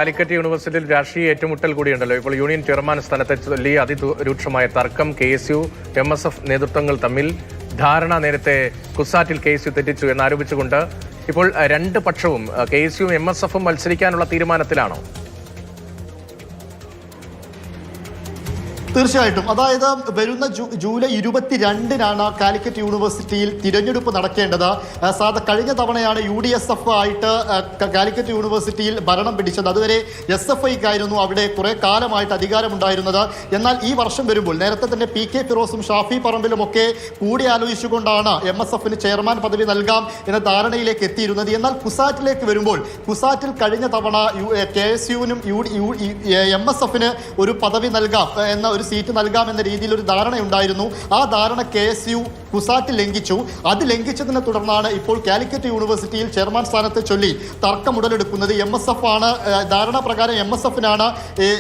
കാലിക്കറ്റ് യൂണിവേഴ്സിറ്റിയിൽ രാഷ്ട്രീയ ഏറ്റുമുട്ടൽ കൂടിയുണ്ടല്ലോ. ഇപ്പോൾ യൂണിയൻ ചെയർമാൻ സ്ഥാനത്തെ ചൊല്ലി അതിരൂക്ഷമായ തർക്കം. KSU MSF നേതൃത്വങ്ങൾ തമ്മിൽ ധാരണ നേരത്തെ കുസാറ്റിൽ KSU തെറ്റിച്ചു എന്നാരോപിച്ചുകൊണ്ട് ഇപ്പോൾ രണ്ട് പക്ഷവും KSUവും MSFും മത്സരിക്കാനുള്ള തീരുമാനത്തിലാണോ? തീർച്ചയായിട്ടും. അതായത് വരുന്ന ജൂലൈ 22-നാണ് കാലിക്കറ്റ് യൂണിവേഴ്സിറ്റിയിൽ തിരഞ്ഞെടുപ്പ് നടക്കേണ്ടത്. കഴിഞ്ഞ തവണയാണ് UDSF ആയിട്ട് കാലിക്കറ്റ് യൂണിവേഴ്സിറ്റിയിൽ ഭരണം പിടിച്ചത്. അതുവരെ SFIക്കായിരുന്നു അവിടെ കുറെ കാലമായിട്ട് അധികാരമുണ്ടായിരുന്നത്. എന്നാൽ ഈ വർഷം വരുമ്പോൾ നേരത്തെ തന്നെ PK ഫിറോസും ഷാഫി പറമ്പിലും ഒക്കെ കൂടിയാലോചിച്ചുകൊണ്ടാണ് MSFന് ചെയർമാൻ പദവി നൽകാം എന്ന ധാരണയിലേക്ക് എത്തിയിരുന്നത്. എന്നാൽ കുസാറ്റിലേക്ക് വരുമ്പോൾ കുസാറ്റിൽ കഴിഞ്ഞ തവണ KSUവിനും MSFന് ഒരു പദവി നൽകാം എന്ന ഒരു സീറ്റ് നൽകാമെന്ന രീതിയിൽ ഒരു ധാരണയുണ്ടായിരുന്നു. ആ ധാരണ KSU കുസാറ്റ് ലംഘിച്ചു. അത് ലംഘിച്ചതിനെ തുടർന്നാണ് ഇപ്പോൾ കാലിക്കറ്റ് യൂണിവേഴ്സിറ്റിയിൽ ചെയർമാൻ സ്ഥാനത്തെ ചൊല്ലി തർക്കം ഉടലെടുക്കുന്നത്. MSF ആണ് ധാരണ പ്രകാരം MSFനാണ്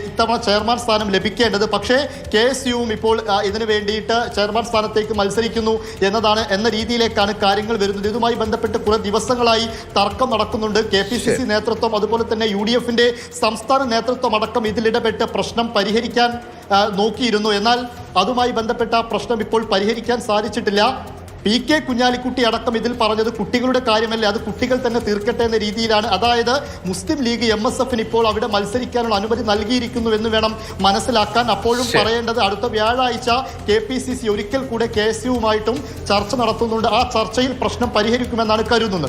ഇത്തവണ ചെയർമാൻ സ്ഥാനം ലഭിക്കേണ്ടത്. പക്ഷേ KSUവും ഇപ്പോൾ ഇതിനു വേണ്ടിയിട്ട് ചെയർമാൻ സ്ഥാനത്തേക്ക് മത്സരിക്കുന്നു എന്ന രീതിയിലേക്കാണ് കാര്യങ്ങൾ വരുന്നത്. ഇതുമായി ബന്ധപ്പെട്ട് കുറെ ദിവസങ്ങളായി തർക്കം നടക്കുന്നുണ്ട്. KPCC നേതൃത്വം അതുപോലെ തന്നെ UDFന്റെ സംസ്ഥാന നേതൃത്വം അടക്കം ഇതിലിടപെട്ട് പ്രശ്നം പരിഹരിക്കാൻ നോക്കിയിരുന്നു. എന്നാൽ അതുമായി ബന്ധപ്പെട്ട പ്രശ്നം ഇപ്പോൾ പരിഹരിക്കാൻ സാധിച്ചിട്ടില്ല. PK കുഞ്ഞാലിക്കുട്ടി അടക്കം ഇതിൽ പറഞ്ഞത് കുട്ടികളുടെ കാര്യമല്ലേ, അത് കുട്ടികൾ തന്നെ തീർക്കട്ടെ എന്ന രീതിയിലാണ്. അതായത് മുസ്ലിം ലീഗ് MSFന് ഇപ്പോൾ അവിടെ മത്സരിക്കാനുള്ള അനുമതി നൽകിയിരിക്കുന്നു എന്ന് വേണം മനസ്സിലാക്കാൻ. അപ്പോഴും പറയേണ്ടത് അടുത്ത വ്യാഴാഴ്ച KPCC ഒരിക്കൽ കൂടെ KSUവുമായിട്ടും ചർച്ച നടത്തുന്നുണ്ട്. ആ ചർച്ചയിൽ പ്രശ്നം പരിഹരിക്കുമെന്നാണ് കരുതുന്നത്.